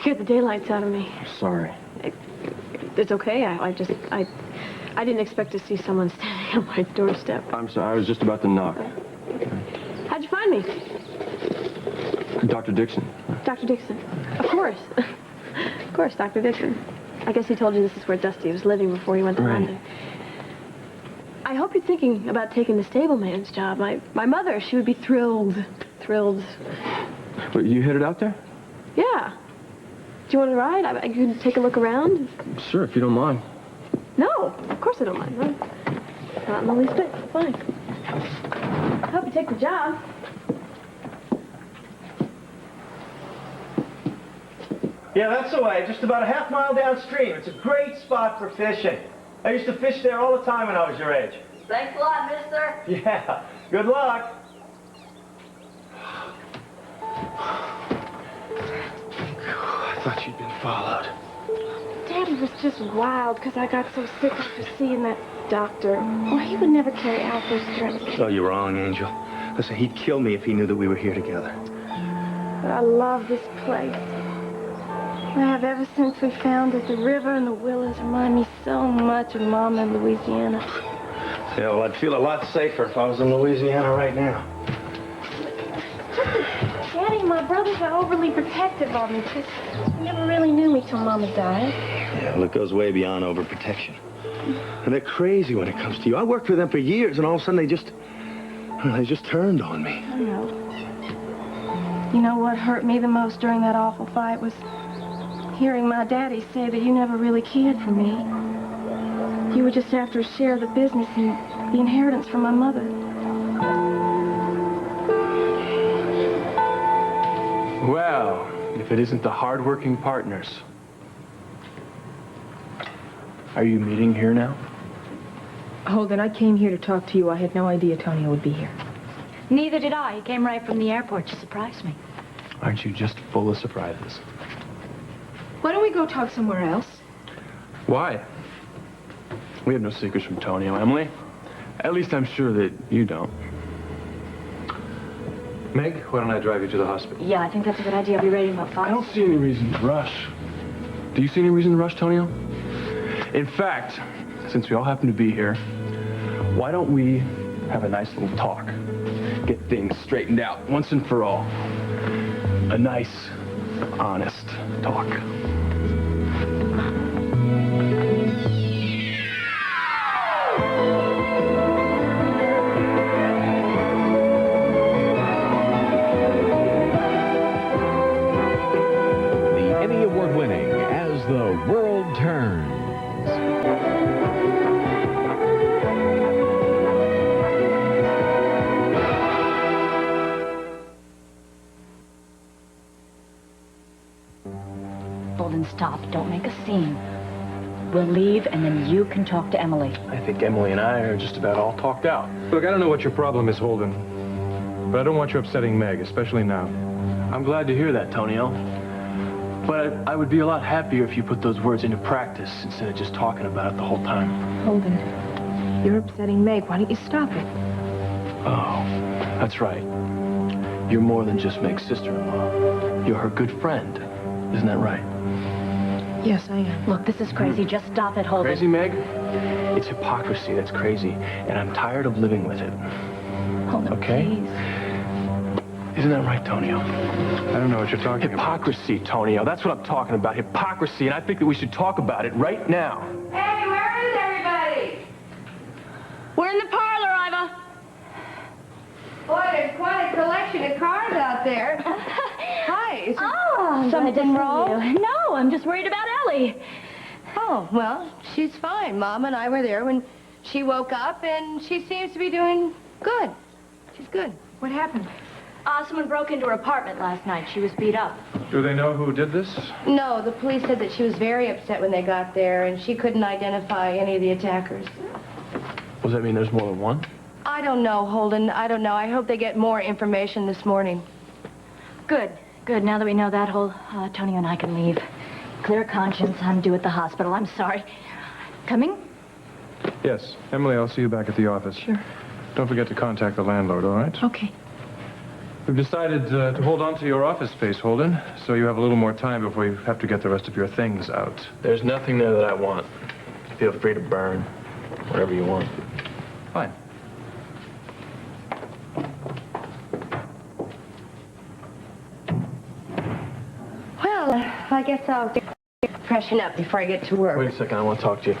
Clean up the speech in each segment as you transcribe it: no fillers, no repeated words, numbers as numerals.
Scared the daylights out of me. I'm sorry. It's okay. I didn't expect to see someone standing on my doorstep. I'm sorry. I was just about to knock. How'd you find me? Dr. Dixon. Dr. Dixon. Of course. Of course, Dr. Dixon. I guess he told you this is where Dusty was living before he went to London. I hope you're thinking about taking the stableman's job. My mother, she would be thrilled. Thrilled. But you headed out there? Yeah. Do you want to ride? I could take a look around. Sure, if you don't mind. No, of course I don't mind. No. Not in the least bit. Fine. I hope you take the job. Yeah, that's the way. Just about a half mile downstream. It's a great spot for fishing. I used to fish there all the time when I was your age. Thanks a lot, mister. Yeah. Good luck. I thought you'd been followed. Daddy was just wild because I got so sick after seeing that doctor. Well, he would never carry out those threats. Oh, you're wrong, Angel. Listen, he'd kill me if he knew that we were here together. But I love this place. I have ever since we found it. The river and the willows remind me so much of Mama in Louisiana. Yeah, well, I'd feel a lot safer if I was in Louisiana right now. Daddy, my brothers are overly protective of me because they never really knew me till Mama died. Yeah, well, it goes way beyond overprotection. And they're crazy when it comes to you. I worked for them for years, and all of a sudden they just turned on me. I know. You know what hurt me the most during that awful fight was hearing my daddy say that you never really cared for me. You were just after a share of the business and the inheritance from my mother. Well, if it isn't the hard-working partners. Are you meeting here now? Holden, I came here to talk to you. I had no idea Tonio would be here. Neither did I. He came right from the airport to surprise me. Aren't you just full of surprises? Why don't we go talk somewhere else? Why? We have no secrets from Tonio, Emily. At least I'm sure that you don't. Meg, why don't I drive you to the hospital? Yeah, I think that's a good idea. I'll be ready in about 5. I don't see any reason to rush. Do you see any reason to rush, Tonio? In fact, since we all happen to be here, why don't we have a nice little talk? Get things straightened out once and for all. A nice, honest talk. Award-winning As the World Turns. Holden, stop. Don't make a scene. We'll leave, and then you can talk to Emily. I think Emily and I are just about all talked out. Look, I don't know what your problem is, Holden, but I don't want you upsetting Meg, especially now. I'm glad to hear that, Tonio. But I would be a lot happier if you put those words into practice instead of just talking about it the whole time. Holden, you're upsetting Meg. Why don't you stop it? Oh, that's right. You're more than just Meg's sister-in-law. You're her good friend. Isn't that right? Yes, I am. Look, this is crazy. Just stop it, Holden. Crazy, Meg? It's hypocrisy that's crazy, and I'm tired of living with it. Holden, okay? Please. Isn't that right, Tonio? I don't know what you're talking about. Hypocrisy, Tonio. That's what I'm talking about. Hypocrisy, and I think that we should talk about it right now. Hey, where is everybody? We're in the parlor, Iva. Boy, there's quite a collection of cars out there. Hi, is Something wrong? No, I'm just worried about Ellie. Oh, well, she's fine. Mom and I were there when she woke up, and she seems to be doing good. She's good. What happened? Someone broke into her apartment last night. She was beat up. Do they know who did this? No, the police said that she was very upset when they got there, and she couldn't identify any of the attackers. Does that mean there's more than one? I don't know, Holden. I don't know. I hope they get more information this morning. Good. Good. Now that we know that, Tony and I can leave. Clear conscience. I'm due at the hospital. I'm sorry. Coming? Yes. Emily, I'll see you back at the office. Sure. Don't forget to contact the landlord, all right? Okay. We've decided to hold on to your office space, Holden, so you have a little more time before you have to get the rest of your things out. There's nothing there that I want. Feel free to burn whatever you want. Fine. Well, I guess I'll freshen up before I get to work. Wait a second, I want to talk to you.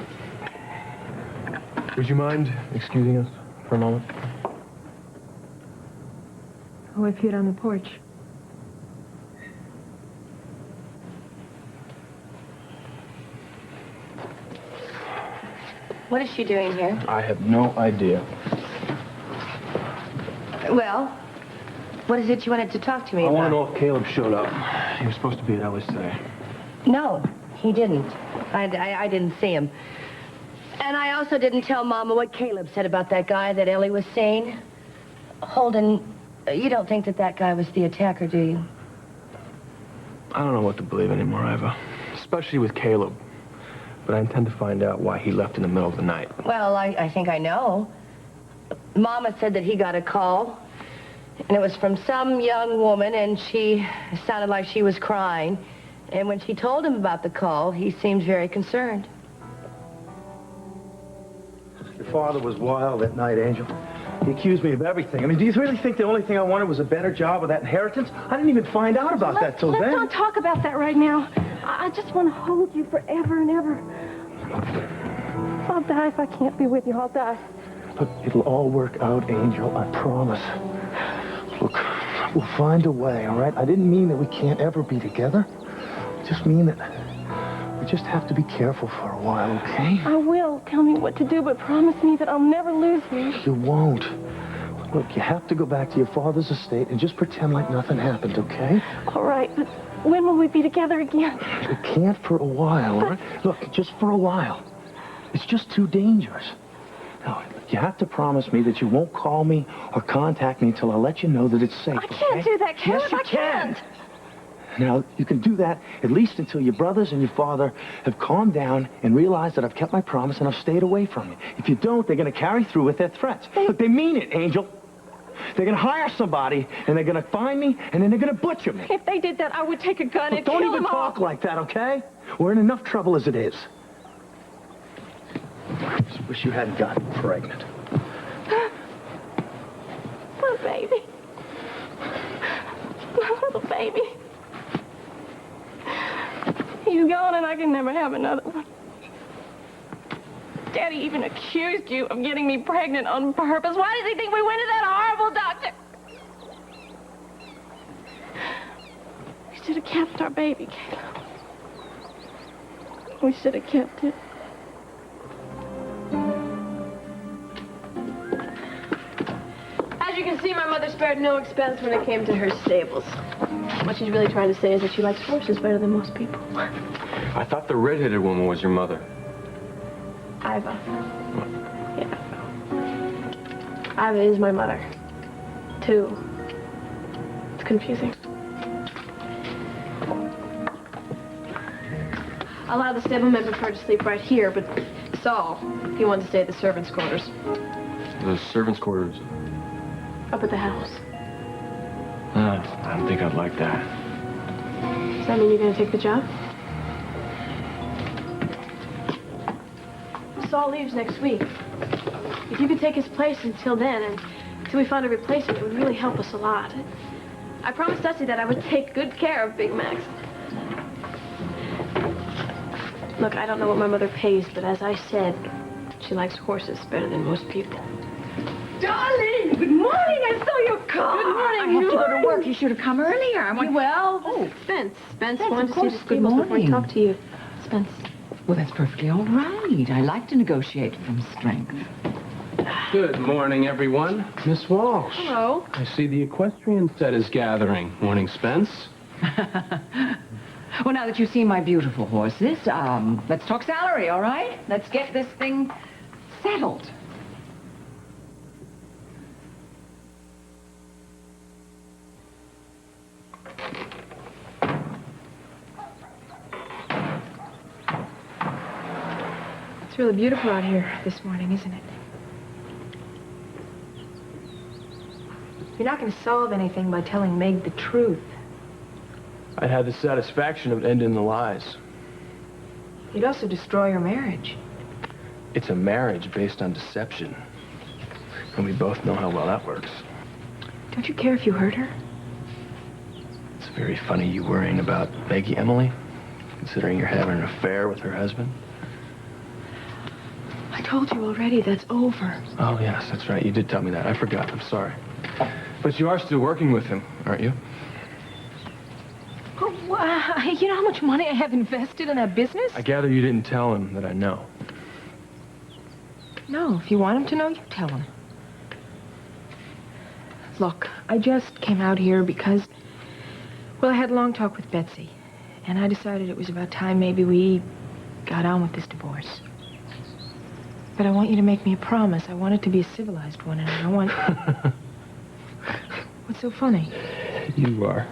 Would you mind excusing us for a moment? Oh, if you're on the porch. What is she doing here? I have no idea. Well, what is it you wanted to talk to me I about? want to know if Caleb showed up. He was supposed to be at Ellie's today. No, he didn't. I didn't see him. And I also didn't tell Mama what Caleb said about that guy that Ellie was seeing. Holden, you don't think that guy was the attacker, do you? I don't know what to believe anymore, Iva. Especially with Caleb. But I intend to find out why he left in the middle of the night. Well, I think I know. Mama said that he got a call, and it was from some young woman, and she sounded like she was crying. And when she told him about the call, he seemed very concerned. Your father was wild that night, Angel. He accused me of everything. I mean, do you really think the only thing I wanted was a better job with that inheritance? I didn't even find out about that till then. Let's not talk about that right now. I just want to hold you forever and ever. I'll die if I can't be with you. I'll die. Look, it'll all work out, Angel. I promise. Look, we'll find a way, all right? I didn't mean that we can't ever be together. I just mean that we just have to be careful for a while, okay? I will. Tell me what to do, but promise me that I'll never lose you. You won't. Look, you have to go back to your father's estate and just pretend like nothing happened, okay? All right, but when will we be together again? We can't for a while, all right? Look, just for a while. It's just too dangerous. Now, you have to promise me that you won't call me or contact me until I let you know that it's safe, I can't do that, Caleb. Yes, you I can. can't. Now, you can do that at least until your brothers and your father have calmed down and realized that I've kept my promise and I've stayed away from you. If you don't, they're going to carry through with their threats. But they mean it, Angel. They're going to hire somebody, and they're going to find me, and then they're going to butcher me. If they did that, I would take a gun Look, and don't kill even them all. talk like that, okay? We're in enough trouble as it is. Just wish you hadn't gotten pregnant. Poor baby. My little baby. He's gone and I can never have another one. Daddy even accused you of getting me pregnant on purpose. Why does he think we went to that horrible doctor? We should have kept our baby, Caleb. We should have kept it. As you can see, my mother spared no expense when it came to her stables. What she's really trying to say is that she likes horses better than most people. I thought the red-headed woman was your mother. Iva. Yeah. Iva is my mother. Too. It's confusing. A lot of the stablemen prefer to sleep right here, but Saul, he wanted to stay at the servants' quarters. The servants' quarters. Up at the house. I don't think I'd like that. Does that mean you're going to take the job? Saul leaves next week. If you could take his place until then, and until we found a replacement, it would really help us a lot. I promised Dusty that I would take good care of Big Max. Look, I don't know what my mother pays, but as I said, she likes horses better than most people. Darling, good morning. I saw your car. Good morning. I have to go to work. You should have come earlier. I want... Well, Oh. Spence Yes, wanted of to see course. the Good stables before he morning. talked to you. Spence. Well, that's perfectly all right. I like to negotiate from strength. Good morning, everyone. Miss Walsh. Hello. I see the equestrian set is gathering. Morning, Spence. Well, now that you've seen my beautiful horses, let's talk salary, all right? Let's get this thing settled. It's really beautiful out here this morning, isn't it? You're not going to solve anything by telling Meg the truth. I'd have the satisfaction of ending the lies. You'd also destroy your marriage. It's a marriage based on deception. And we both know how well that works. Don't you care if you hurt her? It's very funny you worrying about Maggie Emily, considering you're having an affair with her husband. I told you already, that's over. Oh, yes, that's right. You did tell me that. I forgot. I'm sorry. But you are still working with him, aren't you? Oh, you know how much money I have invested in that business? I gather you didn't tell him that I know. No, if you want him to know, you tell him. Look, I just came out here because, well, I had a long talk with Betsy, and I decided it was about time maybe we got on with this divorce. But I want you to make me a promise. I want it to be a civilized one, and I want... What's so funny? You are.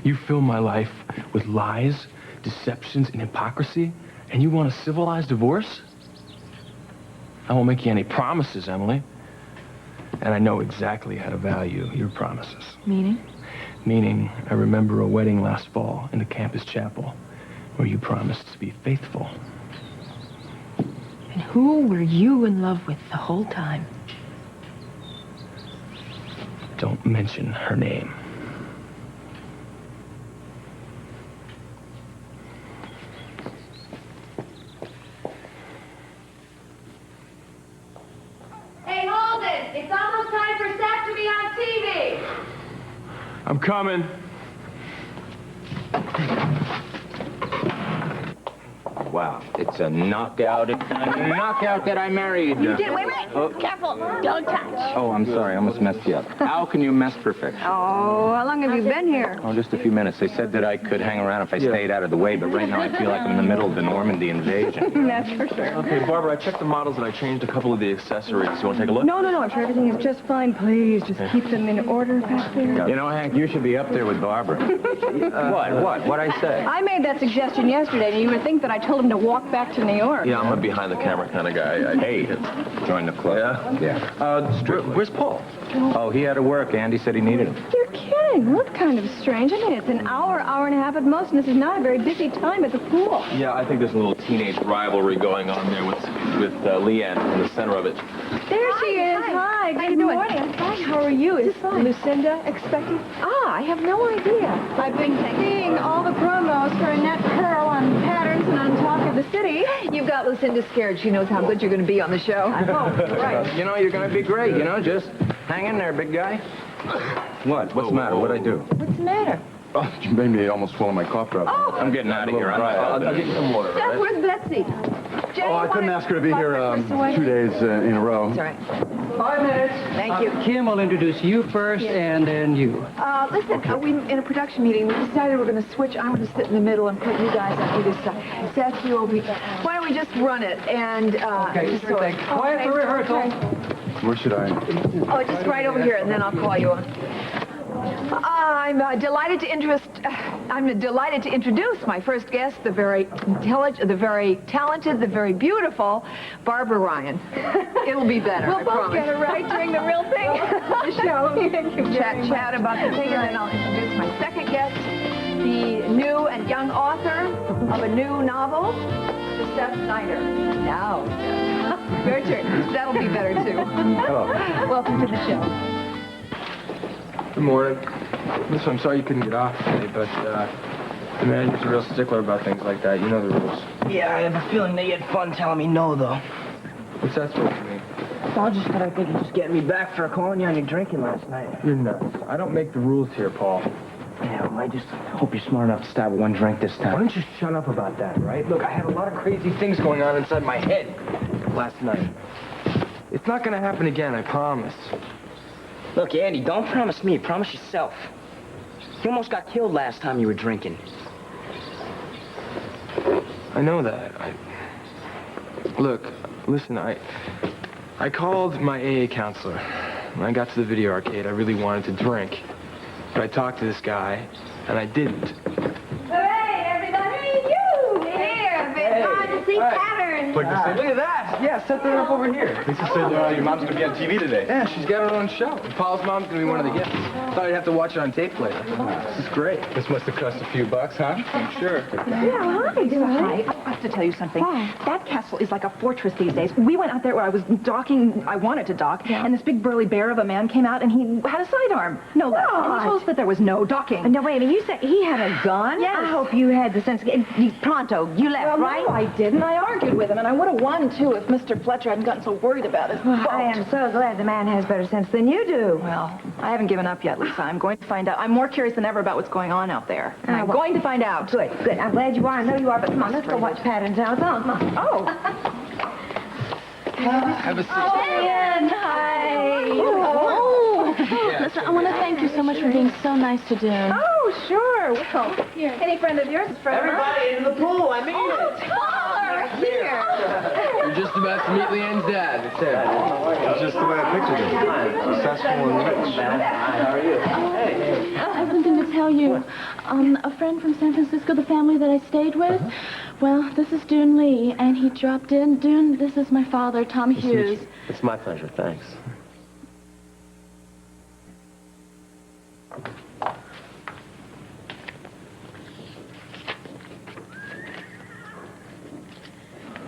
You fill my life with lies, deceptions, and hypocrisy, and you want a civilized divorce? I won't make you any promises, Emily. And I know exactly how to value your promises. Meaning? Meaning, I remember a wedding last fall in the campus chapel where you promised to be faithful. And who were you in love with the whole time? Don't mention her name. Hey, hold it! It's almost time for Seth to be on TV! I'm coming. Wow, it's a knockout. It's a knockout that I married. You did. Wait. Oh. Careful. Don't touch. Oh, I'm sorry. I almost messed you up. How can you mess perfection? Oh, how long have you been here? Oh, just a few minutes. They said that I could hang around if I stayed out of the way, but right now I feel like I'm in the middle of the Normandy invasion. That's for sure. Okay, Barbara, I checked the models and I changed a couple of the accessories. You want to take a look? No. I'm sure everything is just fine. Please, just keep them in order back there. You know, Hank, you should be up there with Barbara. What? What'd I say? I made that suggestion yesterday, and you would think that I told him to walk back to New York. Yeah, I'm a behind-the-camera kind of guy. Hey, join the club. Yeah? Where's Paul? Oh, he had to work. Andy said he needed him. You're kidding. What kind of strange? I mean, it's an hour and a half at most, and this is not a very busy time at the pool. Yeah, I think there's a little teenage rivalry going on there with Leanne in the center of it. There she is. Hi. Good morning. Hi. How are you? Is Lucinda expecting? I have no idea. I've been seeing all the promos for Annette Pearl on Patterns and on Talk of the City. You've got Lucinda scared. She knows how good you're going to be on the show. I hope. Right. You know, you're going to be great. You know, just hang in there, big guy. What? What's the matter? What'd I do? What's the matter? Oh, you made me almost swallow my cough drop. Oh. I'm getting out of here. I'll get you some water. Seth, where's Betsy? Jenny, I couldn't ask her to be here 2 days in a row. That's all right. 5 minutes. Thank you. Kim will introduce you first, and then you. Listen, we in a production meeting, we decided we're going to switch. I'm going to sit in the middle and put you guys on either side. Seth, you will be... Why don't we just run it and... Okay, so, quiet for rehearsal. Okay. Where should I? Oh, just right over here, and then I'll call you on. I'm delighted to introduce my first guest, the very intelligent, the very talented, the very beautiful Barbara Ryan. It'll be better. We'll both get it right during the real thing. The show. Chat about the thing, and then I'll introduce my second guest, the new and young author of a new novel, Seth Snyder. Now, your turn. That'll be better too. Hello. Welcome to the show. Good morning. Listen, I'm sorry you couldn't get off today, but the manager's a real stickler about things like that. You know the rules. Yeah, I have a feeling they had fun telling me no, though. What's that supposed to mean? I just thought I think you're just getting me back for calling you on your drinking last night. You're nuts. I don't make the rules here, Paul. Yeah, well, I just hope you're smart enough to stop with one drink this time. Why don't you shut up about that, right? Look, I had a lot of crazy things going on inside my head last night. It's not gonna happen again, I promise. Look, Andy, don't promise me. Promise yourself. You almost got killed last time you were drinking. I know that. Look, listen, I called my AA counselor. When I got to the video arcade, I really wanted to drink. But I talked to this guy, and I didn't. Hooray, everybody! You! Here! Been on to see Patterns. Look at that! Yeah, set that up over here. Lisa said your mom's gonna be on TV today. Yeah, she's got her own show. Paul's mom's gonna be one of the guests. Thought you'd have to watch it on tape later. This is great. This must have cost a few bucks, huh? I'm sure. Hi. I have to tell you something. That castle is like a fortress these days. We went out there where I was docking, I wanted to dock, and this big burly bear of a man came out and he had a sidearm. No less. And he told us that there was no docking. No, wait a minute. You said he had a gun? Yes. I hope you had the sense. Pronto, you left, right? No, I didn't. I argued with him, and I would have won, too, if Mr. Fletcher hadn't gotten so worried about his boat. I am so glad the man has better sense than you do. Well, I haven't given up yet, Lisa. I'm going to find out. I'm more curious than ever about what's going on out there. And I'm going to find out. Good, good. I'm glad you are. I know you are, but come on, let's go watch Patterns now. Come on. Oh. Have a seat. Ian, hi. Oh. Listen, I want to thank you so much for being so nice to Dune. Oh, sure. Well, here. Any friend of yours is friend of mine. Everybody into the pool. I mean it. Taller, here. You're just about to meet Leanne's dad. It's there. That's just the way I pictured it. Successful and rich. How are you? I have something to tell you. A friend from San Francisco, the family that I stayed with, well, this is Dune Lee, and he dropped in. Dune, this is my father, Tom Hughes. It's my pleasure. Thanks.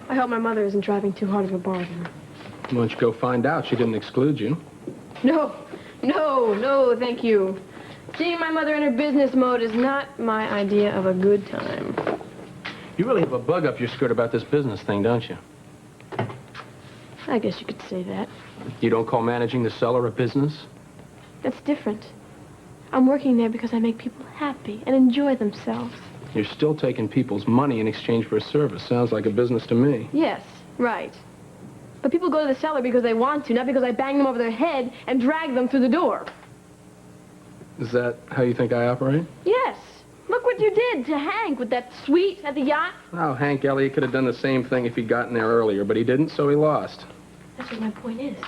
I hope my mother isn't driving too hard of a bargain. Why don't you go find out? She didn't exclude you. No, thank you. Seeing my mother in her business mode is not my idea of a good time. You really have a bug up your skirt about this business thing, don't you? I guess you could say that. You don't call managing the cellar a business? That's different. I'm working there because I make people happy and enjoy themselves. You're still taking people's money in exchange for a service. Sounds like a business to me. Yes, right. But people go to the cellar because they want to, not because I bang them over their head and drag them through the door. Is that how you think I operate? Yes. Look what you did to Hank with that suite at the yacht. Oh, Hank Elliott could have done the same thing if he'd gotten there earlier, but he didn't, so he lost. That's what my point is.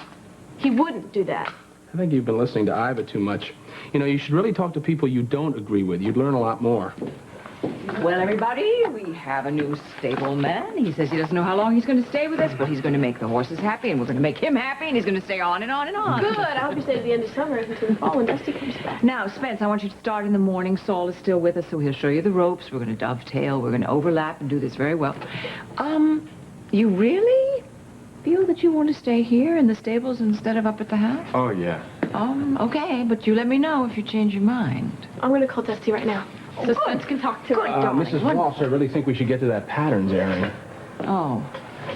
He wouldn't do that. I think you've been listening to Iva too much. You know, you should really talk to people you don't agree with. You'd learn a lot more. Well, everybody, we have a new stableman. He says he doesn't know how long he's going to stay with us, but he's going to make the horses happy, and we're going to make him happy, and he's going to stay on and on and on. Good. I hope you stay to the end of summer until the fall when Dusty comes back. Now, Spence, I want you to start in the morning. Saul is still with us, so he'll show you the ropes. We're going to dovetail. We're going to overlap and do this very well. You really feel that you want to stay here in the stables instead of up at the house? Oh, yeah. Okay, but you let me know if you change your mind. I'm going to call Dusty right now. So Spence can talk to her. Mrs. Walsh, I really think we should get to that patterns area. Oh,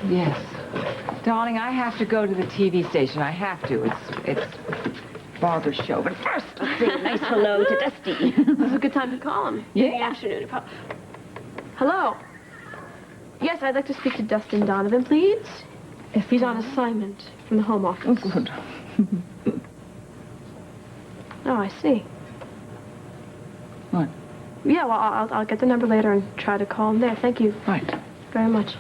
yes. Darling, I have to go to the TV station. I have to. It's Barbara's show. But first, let's say a nice hello to Dusty. This is a good time to call him. Yeah. In the afternoon. Hello. Yes, I'd like to speak to Dustin Donovan, please. If he's on assignment from the Home Office. Oh, good. Oh, I see. What? Yeah, well, I'll get the number later and try to call him there. Thank you. Right. Very much.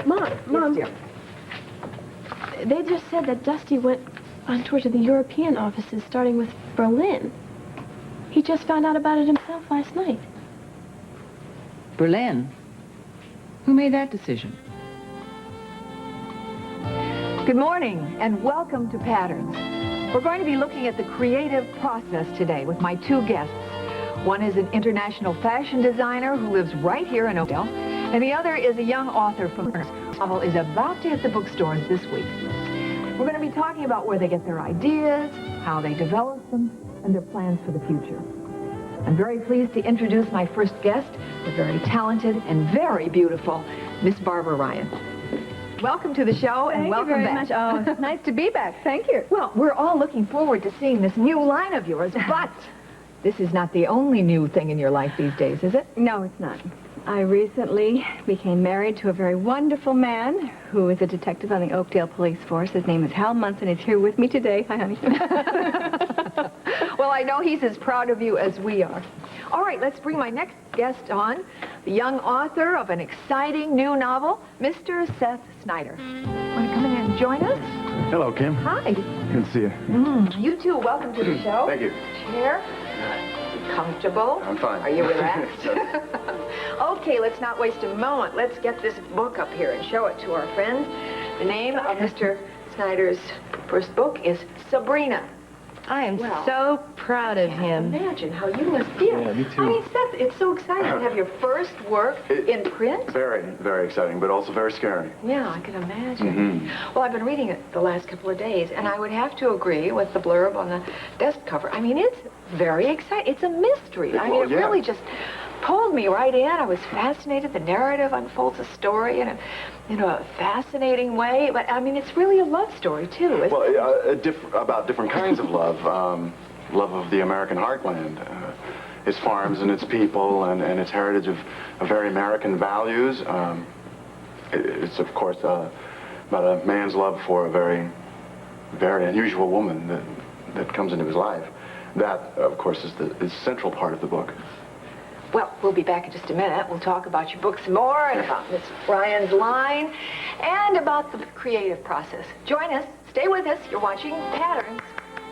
Mom. Yes, dear. They just said that Dusty went on tour to the European offices, starting with Berlin. He just found out about it himself last night. Berlin? Who made that decision? Good morning, and welcome to Patterns. We're going to be looking at the creative process today with my two guests. One is an international fashion designer who lives right here in Oakdale, and the other is a young author from the novel is about to hit the bookstores this week. We're going to be talking about where they get their ideas, how they develop them, and their plans for the future. I'm very pleased to introduce my first guest, the very talented and very beautiful Miss Barbara Ryan. Welcome to the show, and welcome back. Oh, it's nice to be back. Thank you. Well, we're all looking forward to seeing this new line of yours, but this is not the only new thing in your life these days, is it? No, it's not. I recently became married to a very wonderful man who is a detective on the Oakdale Police Force. His name is Hal Munson. He's here with me today. Hi, honey. Well, I know he's as proud of you as we are. All right, let's bring my next guest on, the young author of an exciting new novel, Mr. Seth Snyder. Want to come in and join us? Hello, Kim. Hi. Good to see you. You too, welcome to the show. Thank you. Chair. Comfortable. I'm fine. Are you relaxed? Okay, let's not waste a moment. Let's get this book up here and show it to our friends. The name of Mr. Snyder's first book is Sabrina. I am so proud of him. Imagine how you must feel. Yeah, me too. I mean, Seth, it's so exciting to have your first work in print. Very, very exciting, but also very scary. Yeah, I can imagine. Well, I've been reading it the last couple of days, and I would have to agree with the blurb on the desk cover. I mean, it's very exciting. It's a mystery. I mean, it really just pulled me right in. I was fascinated. The narrative unfolds a story in a fascinating way. But, I mean, it's really a love story, too, isn't it? About different kinds of love. Love of the American heartland. Its farms and its people and its heritage of very American values. It's, of course, about a man's love for a very, very unusual woman that comes into his life. That, of course, is the central part of the book. Well, we'll be back in just a minute. We'll talk about your book some more and about Miss Ryan's line and about the creative process. Join us. Stay with us. You're watching Patterns.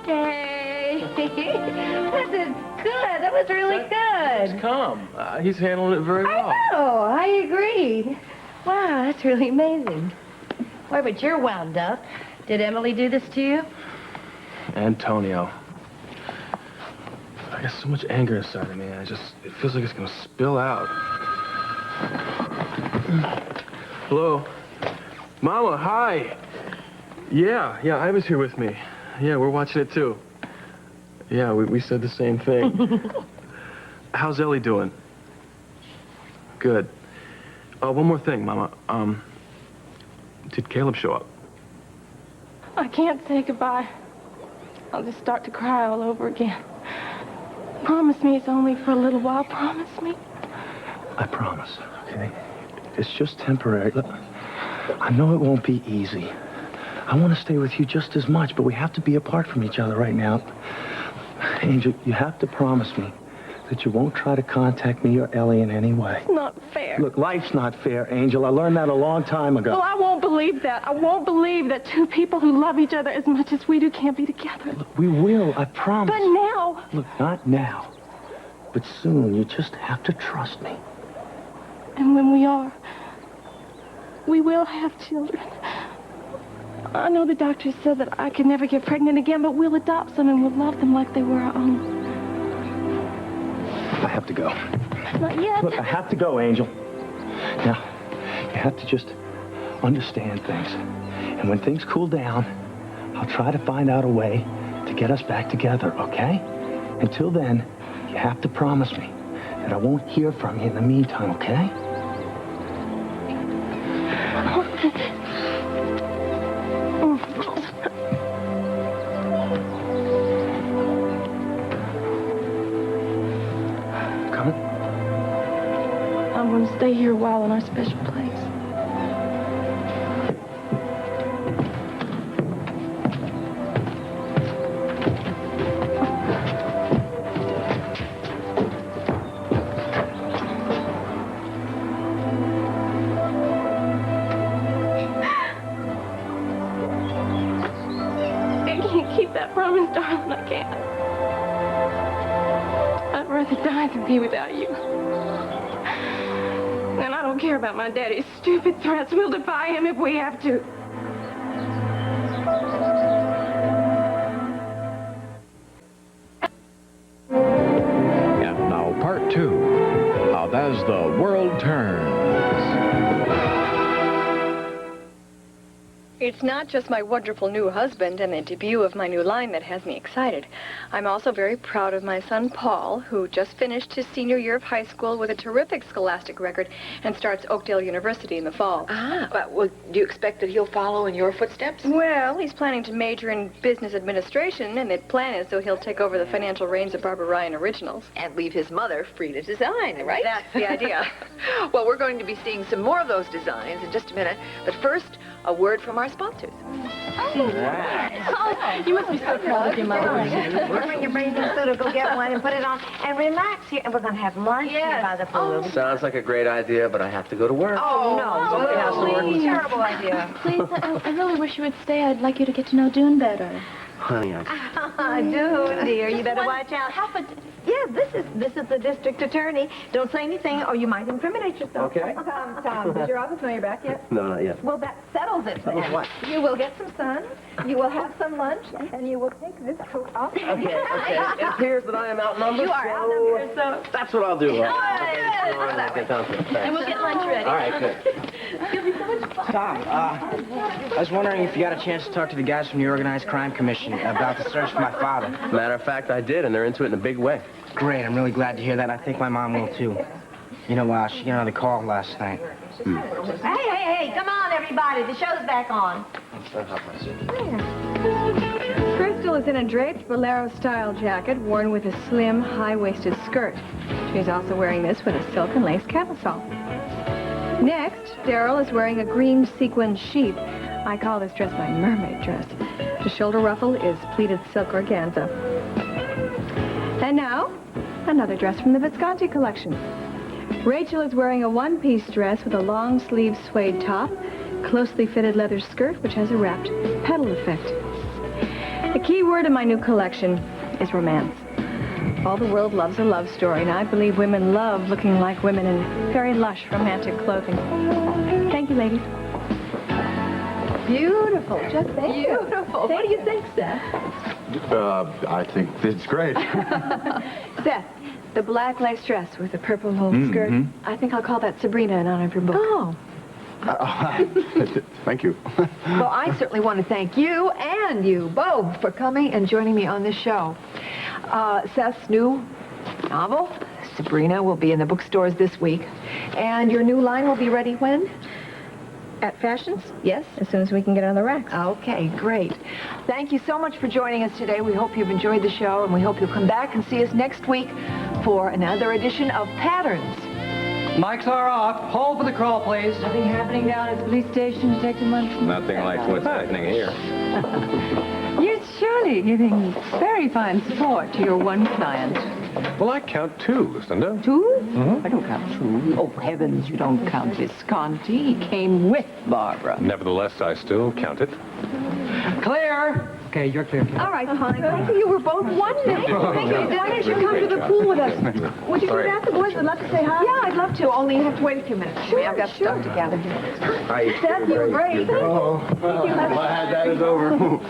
Yay! This is good. That was really good. Come. He's handling it very well. I know. I agree. Wow, that's really amazing. Boy, but you're wound up. Did Emily do this to you? Antonio. I got so much anger inside of me. It feels like it's gonna spill out. Hello? Mama, hi. Yeah, Iva's here with me. Yeah, we're watching it too. Yeah, we said the same thing. How's Ellie doing? Good. One more thing, Mama. Did Caleb show up? I can't say goodbye. I'll just start to cry all over again. Promise me it's only for a little while. Promise me. I promise, okay? It's just temporary. Look, I know it won't be easy. I want to stay with you just as much, but we have to be apart from each other right now. Angel, you have to promise me that you won't try to contact me or Ellie in any way. It's not fair. Look, life's not fair, Angel. I learned that a long time ago. Well, I won't believe that. I won't believe that two people who love each other as much as we do can't be together. Look, we will, I promise. But now... Look, not now. But soon, you just have to trust me. And when we are, we will have children. I know the doctor said that I could never get pregnant again, but we'll adopt them and we'll love them like they were our own. I have to go. Not yet. Look, I have to go, Angel. Now, you have to just understand things. And when things cool down, I'll try to find out a way to get us back together, okay? Until then, you have to promise me that I won't hear from you in the meantime, okay? Coming? I'm going to stay here a while in our special place. Promise, darling, I can't. I'd rather die than be without you. And I don't care about my daddy's stupid threats. We'll defy him if we have to. And now part 2 of As the World Turns. It's not just my wonderful new husband and the debut of my new line that has me excited. I'm also very proud of my son, Paul, who just finished his senior year of high school with a terrific scholastic record and starts Oakdale University in the fall. Well, do you expect that he'll follow in your footsteps? Well, he's planning to major in business administration, and the plan is so he'll take over the financial reins of Barbara Ryan Originals. And leave his mother free to design, right? That's the idea. Well, we're going to be seeing some more of those designs in just a minute. But first, a word from our sponsors. Oh, you must be so proud of your mother. Bring your bathing suit or go get one and put it on and relax here. And we're going to have lunch here by the pool. Sounds like a great idea, but I have to go to work. Oh, no. Somebody has to work. Terrible idea. Please, I really wish you would stay. I'd like you to get to know Dune better. Honey, Dune, dear, you better watch out. Yeah, this is the district attorney. Don't say anything or you might incriminate yourself. Okay. Tom, does your office know you're back yet? No, not yet. Well, that settles it then. What? You will get some sun, you will have some lunch, and you will take this coat off. Okay. It appears that I am outnumbered. You are outnumbered, so... That's what I'll do. And we'll get lunch ready. All right, good. It'll be so much fun. Tom, I was wondering if you got a chance to talk to the guys from the Organized Crime Commission about the search for my father. Matter of fact, I did, and they're into it in a big way. Great, I'm really glad to hear that. I think my mom will, too. You know, she got another call last night. Hey, come on, everybody. The show's back on. Crystal is in a draped bolero-style jacket worn with a slim, high-waisted skirt. She's also wearing this with a silk and lace camisole. Next, Daryl is wearing a green sequin sheath. I call this dress my mermaid dress. The shoulder ruffle is pleated silk organza. And now, another dress from the Visconti collection. Rachel is wearing a one-piece dress with a long-sleeve suede top, closely fitted leather skirt, which has a wrapped petal effect. The key word in my new collection is romance. All the world loves a love story, and I believe women love looking like women in very lush, romantic clothing. Thank you, ladies. Beautiful, just beautiful. What do you think, Seth? I think it's great. Seth, the black lace dress with the purple little skirt. I think I'll call that Sabrina in honor of your book. Oh. Thank you. Well, I certainly want to thank you and you both for coming and joining me on this show. Seth's new novel, Sabrina, will be in the bookstores this week. And your new line will be ready when? At Fashions? Yes? As soon as we can get on the racks. Okay, great. Thank you so much for joining us today. We hope you've enjoyed the show, and we hope you'll come back and see us next week for another edition of Patterns. Mics are off. Hold for the crawl, please. Nothing happening down at the police station, Detective Munson? Nothing like what's happening here. You're surely giving very fine support to your one client. Well, I count two, Lucinda. Two? I don't count two. Oh, heavens, you don't count Visconti. He came with Barbara. Nevertheless, I still count it. Clear. Okay, you're clear. All right, fine. Thank you. You were both wonderful. Thank you. Why don't you come to the pool with us? Would you do that? The boys would love to say hi. Yeah, I'd love to. Only you have to wait a few minutes. Sure, I've got stuff to gather here. Seth, you were great. Oh, well, glad that is over. I hope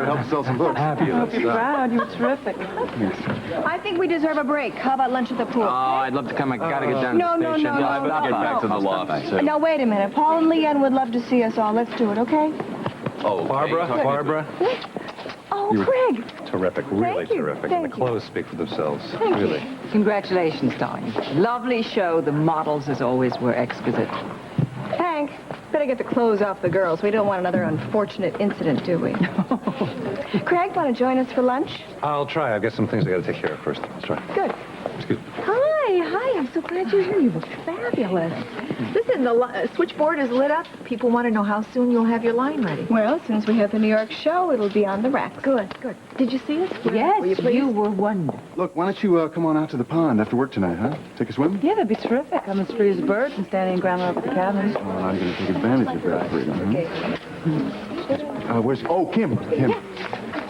it helps sell some books. I hope you're proud. You were terrific. I think we deserve a break. How about lunch at the pool? Oh, I'd love to come. I gotta get down No, to the no, station. no, Yeah, no, I'll get back to the loft. Now, wait a minute. Paul and Leanne would love to see us all. Let's do it, okay? Oh, Barbara. Oh, You were Craig. Terrific, really Thank you. terrific. Thank And the clothes speak for themselves. Thank really. you. Congratulations, darling. Lovely show. The models, as always, were exquisite. Hank, better get the clothes off the girls. We don't want another unfortunate incident, do we? Craig, want to join us for lunch? I'll try. I've got some things I gotta take care of first. Let's try. Good. Excuse me. Hi. I'm so glad you're here. You look fabulous. Listen, the switchboard is lit up. People want to know how soon you'll have your line ready. Well, since we have the New York show, it'll be on the rack. Good. Did you see us? Yes, Were you pleased? you were wonderful. Look, why don't you come on out to the pond after work tonight, huh? Take a swim? Yeah, that'd be terrific. I'm as free as a bird and standing in ground up at the cabin. Well, I'm going to take advantage of that freedom. Where's... Oh, Kim.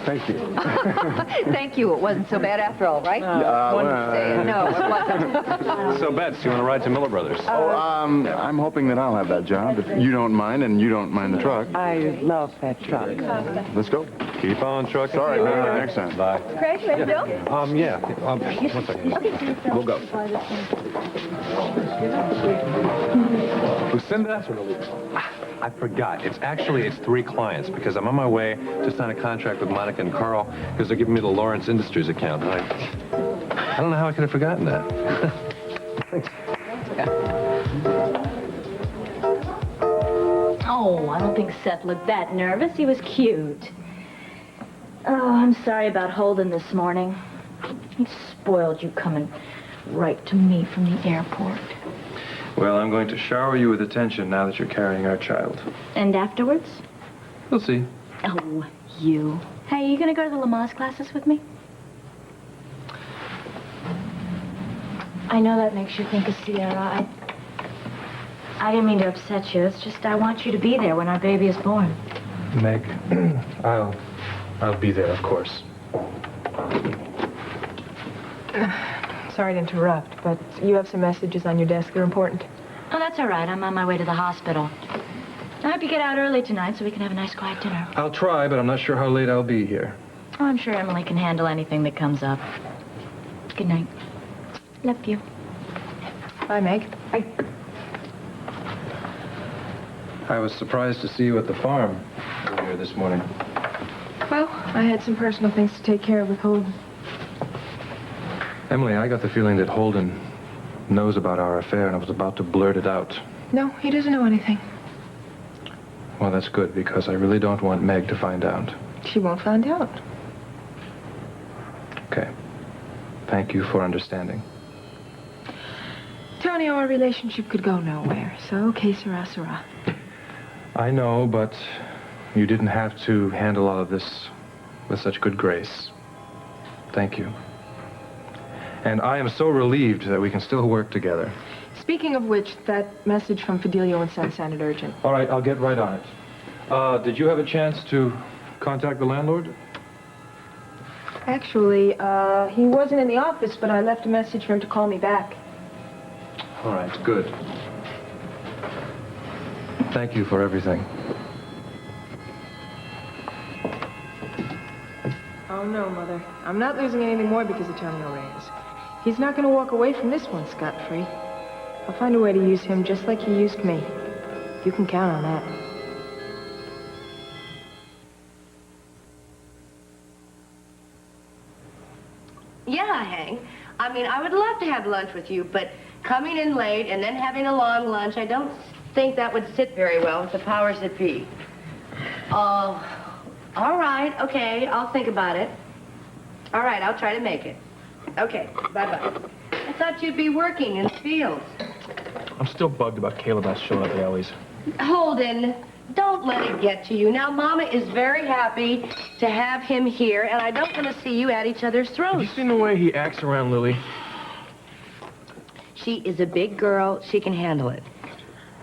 Thank you. Thank you. It wasn't so bad after all, right? No, it wasn't. So, Bets, you want to ride to Miller Brothers? I'm hoping that I'll have that job if you don't mind and you don't mind the truck. I love that truck. Let's go. Keep on trucking. Sorry, next time. Bye. Craig, ready to go? Yeah. 1 second. We'll go. Lucinda? I forgot. It's 3 clients because I'm on my way to sign a contract with Monica and Carl because they're giving me the Lawrence Industries account. I don't know how I could have forgotten that. Oh, I don't think Seth looked that nervous. He was cute. Oh, I'm sorry about Holden this morning. He spoiled you coming right to me from the airport. Well, I'm going to shower you with attention now that you're carrying our child. And afterwards? We'll see. Oh, you. Hey, you gonna go to the Lamaze classes with me? I know that makes you think of Sierra. I didn't mean to upset you. It's just I want you to be there when our baby is born. Meg, I'll be there, of course. Sorry to interrupt, but you have some messages on your desk that are important. Oh, that's all right. I'm on my way to the hospital. I hope you get out early tonight so we can have a nice quiet dinner. I'll try, but I'm not sure how late I'll be here. Oh, I'm sure Emily can handle anything that comes up. Good night. Love you. Bye, Meg. Bye. I was surprised to see you at the farm earlier this morning. Well, I had some personal things to take care of with Holden. Emily, I got the feeling that Holden knows about our affair, and I was about to blurt it out. No, he doesn't know anything. Well, that's good, because I really don't want Meg to find out. She won't find out. Okay. Thank you for understanding. Tony, our relationship could go nowhere, so que sera, sera. I know, but you didn't have to handle all of this with such good grace. Thank you. And I am so relieved that we can still work together. Speaking of which, that message from Fidelio and Son sounded urgent. All right, I'll get right on it. Did you have a chance to contact the landlord? Actually, he wasn't in the office, but I left a message for him to call me back. All right, good. Thank you for everything. Oh, no, Mother. I'm not losing anything more because of Tony Reyes. He's not going to walk away from this one scot-free. I'll find a way to use him just like he used me. You can count on that. Yeah, Hank. I mean, I would love to have lunch with you, but coming in late and then having a long lunch, I don't think that would sit very well with the powers that be. Oh, all right, okay, I'll think about it. All right, I'll try to make it. Okay, bye-bye. I thought you'd be working in the fields. I'm still bugged about Caleb not showing up at Ellie's. Holden, don't let it get to you. Now, Mama is very happy to have him here, and I don't want to see you at each other's throats. Have you seen the way he acts around Lily? She is a big girl. She can handle it.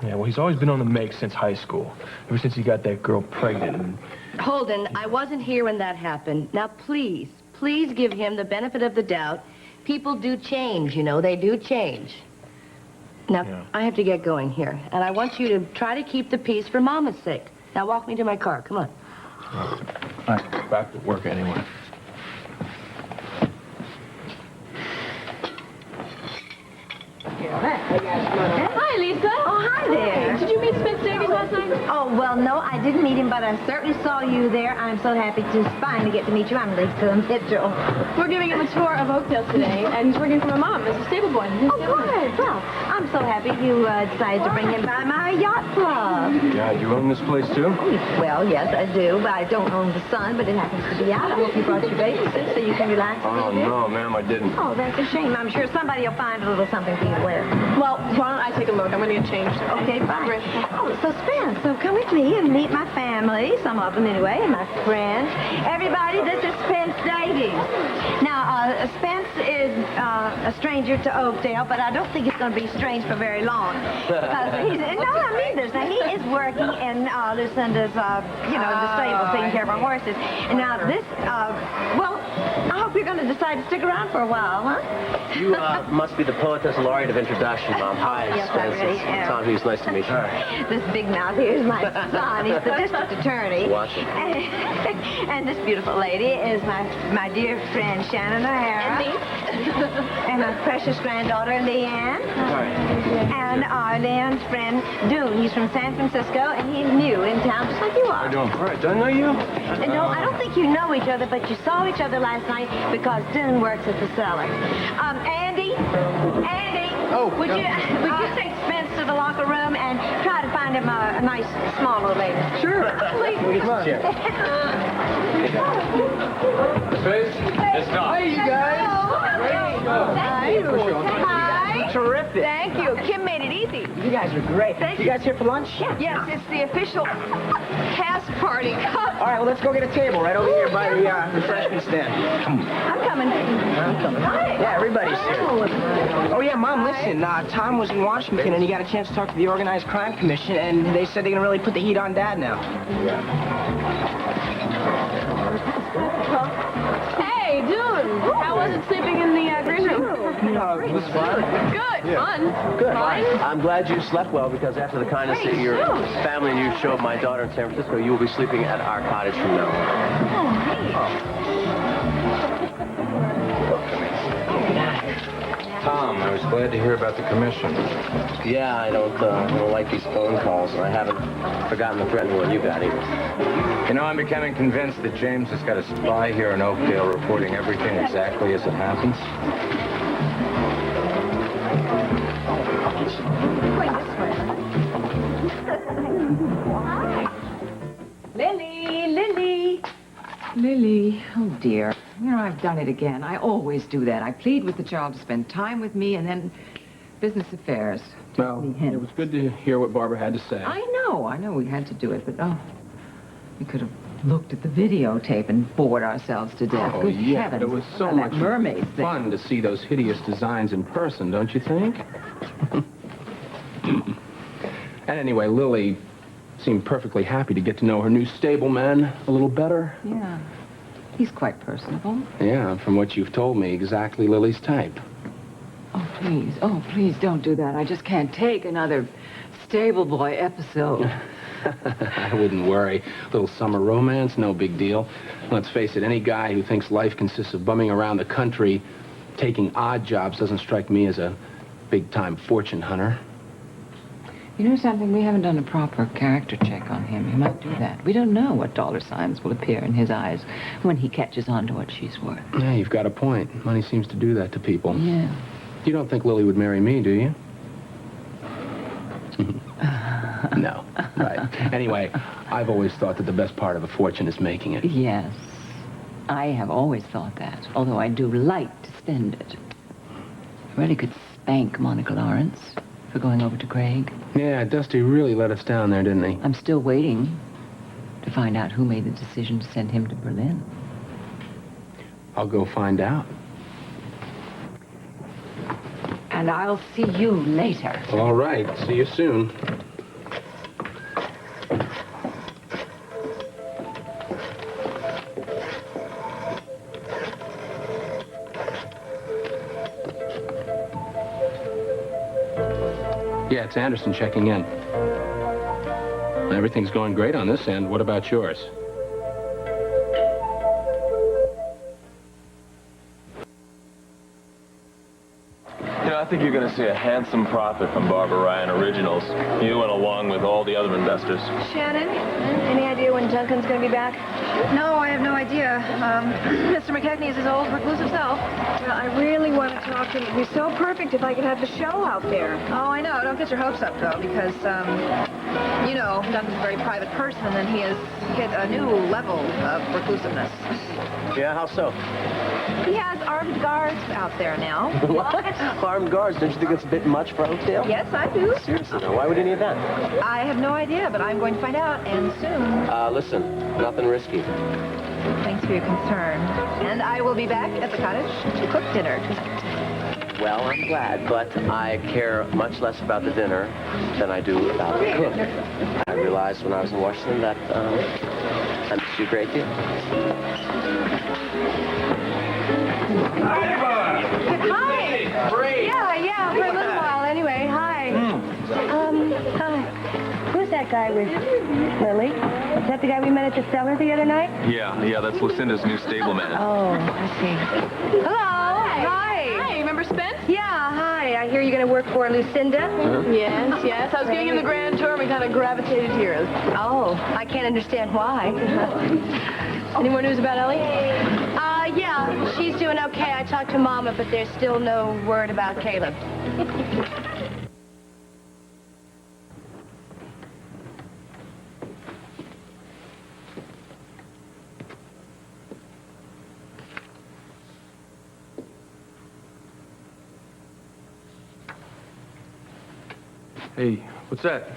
Yeah, well, he's always been on the make since high school. Ever since he got that girl pregnant. And... Holden, I wasn't here when that happened. Now, please give him the benefit of the doubt. People do change, you know. They do change. Now, yeah. I have to get going here, and I want you to try to keep the peace for Mama's sake. Now, walk me to my car. Come on. I'm back to work anyway. Hi, Lisa. Oh, hi there. Did you meet Spence Davies last night? Oh, well, no, I didn't meet him, but I certainly saw you there. I'm so happy to finally get to meet you. I'm Lisa Mitchell. We're giving him a tour of Oakdale today, and he's working for my mom as a stable boy. Oh, good. Well, I'm so happy you decided to bring him by my yacht club. Yeah, you own this place, too? Well, yes, I do, but I don't own the sun, but it happens to be out. I hope you brought your babysit so you can relax a little bit. No, ma'am, I didn't. Oh, that's a shame. I'm sure somebody will find a little something for you to wear. Well, why don't I take a look? I'm going to get changed. Okay, bye. Oh, so Spence, so come with me and meet my family, some of them anyway, and my friends. Everybody, this is Spence Davies. Now, Spence is a stranger to Oakdale, but I don't think he's going to be strange for very long. Because he's, no, I mean this. Now, he is working in Lucinda's, the stable, taking care of our horses. And now this, well, I hope you're going to decide to stick around for a while, huh? You must be the poetess laureate of introduction, Mom. Hi, yes, Spence. I really am. Tom Hughes, nice to meet you. This big mouth here is my son. He's the district attorney. Watching. And this beautiful lady is my dear friend Shannon O'Hara. And me. And my precious granddaughter Leanne. And Leanne's friend Dune. He's from San Francisco, and he's new in town, just like you are. How you doing? All right, do I know you? No, I don't think you know each other, but you saw each other last night because Dune works at the cellar. Andy? Oh, would you take Spence to the locker room and try to find him a nice, small little lady? Sure. Please. Come on. Let's go. Hey, you guys. Ready to go. Thank you. Hi. Terrific. Thank you. Kim made it easy. You guys are great. Thank you guys here for lunch? Yes, it's the official cast party. All right, well, let's go get a table right over here by the refreshment stand. I'm coming. Yeah, everybody's here. Oh, yeah, Mom, listen. Tom was in Washington, and he got a chance to talk to the Organized Crime Commission, and they said they're going to really put the heat on Dad now. Hey, Dune. How was it sleeping in the green room? It was fun. Good. Fun. Good. Fine. I'm glad you slept well because after the kindness that your family and you showed my daughter in San Francisco, you will be sleeping at our cottage from now on. Tom, I was glad to hear about the commission. Yeah, I don't like these phone calls, and I haven't forgotten the threatening one you got either. You know, I'm becoming convinced that James has got a spy here in Oakdale reporting everything exactly as it happens. Lily, oh dear. You know, I've done it again. I always do that. I plead with the child to spend time with me, and then business affairs. Well, it was good to hear what Barbara had to say. I know we had to do it, but we could have looked at the videotape and bored ourselves to death. Oh, Good yeah, heavens. it was so That much mermaid thing. fun to see those hideous designs in person, don't you think? And anyway, Lily seemed perfectly happy to get to know her new stableman a little better. Yeah. He's quite personable. Yeah, from what you've told me, exactly Lily's type. Oh, please don't do that. I just can't take another stable boy episode. I wouldn't worry. Little summer romance, no big deal. Let's face it, any guy who thinks life consists of bumming around the country, taking odd jobs, doesn't strike me as a big-time fortune hunter. You know something? We haven't done a proper character check on him. He might do that. We don't know what dollar signs will appear in his eyes when he catches on to what she's worth. Yeah, you've got a point. Money seems to do that to people. Yeah. You don't think Lily would marry me, do you? No. Right. Anyway, I've always thought that the best part of a fortune is making it. Yes. I have always thought that, although I do like to spend it. I really could spank Monica Lawrence for going over to Craig. Yeah, Dusty really let us down there, didn't he? I'm still waiting to find out who made the decision to send him to Berlin. I'll go find out. And I'll see you later. All right. See you soon. Yeah, it's Anderson checking in. Everything's going great on this end. What about yours? You know, I think you're going to see a handsome profit from Barbara Ryan Originals. You and along with all the other investors. Shannon, any idea when Duncan's going to be back? No, I have no idea. Mr. McKechnie is his old reclusive self. Well, I really want to talk to him. It'd be so perfect if I could have the show out there. Oh, I know. Don't get your hopes up, though, because, you know, Duncan's a very private person, and then he has hit a new level of reclusiveness. Yeah, how so? He has armed guards out there now. What? Armed guards? Don't you think that's a bit much for Oakdale? Yes, I do. Seriously, now, why would he need that? I have no idea, but I'm going to find out, and soon. Listen, nothing risky. Thanks for your concern. And I will be back at the cottage to cook dinner tonight. Well, I'm glad, but I care much less about the dinner than I do about the cook. I realized when I was in Washington that I miss you a great deal. Hi. Great. Yeah, for a little while anyway. Hi. Hi. Who's that guy with Lily? Is that the guy we met at the cellar the other night? Yeah, that's Lucinda's new stableman. Oh, I see. Hello. Hi. Hi, remember Spence? Yeah, hi. I hear you're going to work for Lucinda? Yes. I was giving him the grand tour and we kind of gravitated here. Oh, I can't understand why. Any more news about Ellie? Yeah, she's doing okay. I talked to Mama, but there's still no word about Caleb. Hey, what's that?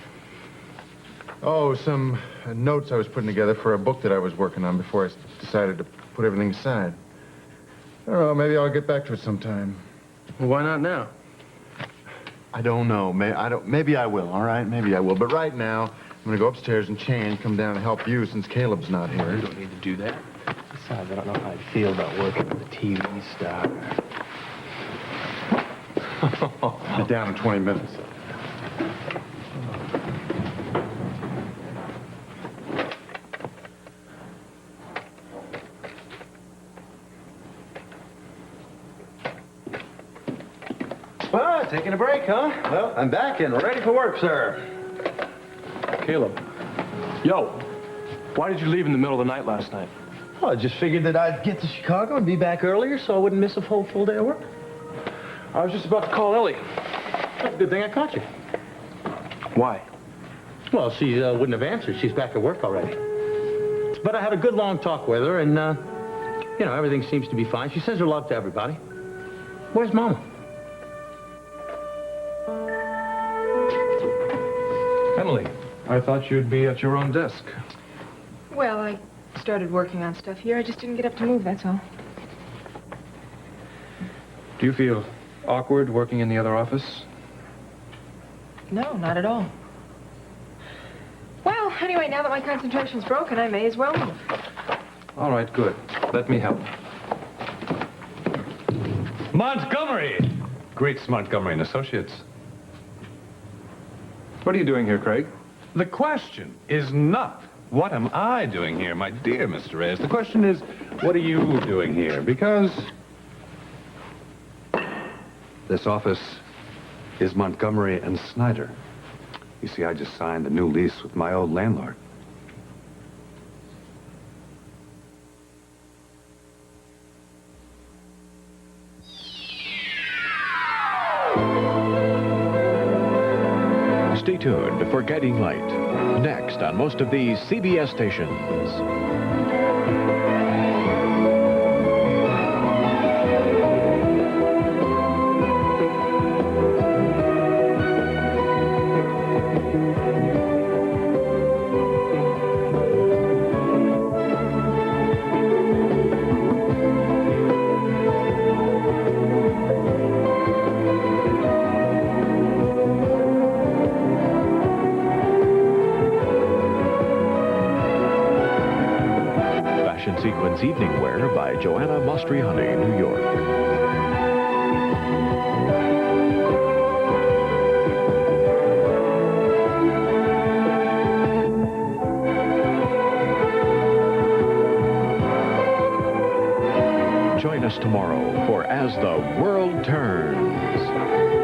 Oh, some notes I was putting together for a book that I was working on before I decided to put everything aside. I don't know, maybe I'll get back to it sometime. Well, why not now? I don't know. Maybe I will, all right? Maybe I will. But right now, I'm going to go upstairs and change, come down and help you since Caleb's not here. You don't need to do that. Besides, I don't know how I feel about working with the TV star. Be down in 20 minutes. Well, taking a break, huh? Well, I'm back and ready for work, sir. Caleb. Yo, why did you leave in the middle of the night last night? Well, I just figured that I'd get to Chicago and be back earlier so I wouldn't miss a full day of work. I was just about to call Ellie. Good thing I caught you. Why? Well, she wouldn't have answered. She's back at work already. But I had a good long talk with her, and, you know, everything seems to be fine. She sends her love to everybody. Where's Mama? Emily, I thought you'd be at your own desk. Well, I started working on stuff here. I just didn't get up to move, that's all. Do you feel awkward working in the other office? No, not at all. Well, anyway, now that my concentration's broken, I may as well move. All right, good. Let me help. Montgomery! Greeks, Montgomery and Associates. What are you doing here, Craig? The question is not, what am I doing here, my dear Mr. Reyes? The question is, what are you doing here? Because this office is Montgomery and Snyder. You see, I just signed a new lease with my old landlord. Stay tuned for Guiding Light, next on most of these CBS stations. Sequence Evening Wear by Joanna Mastriani, New York. Join us tomorrow for As the World Turns.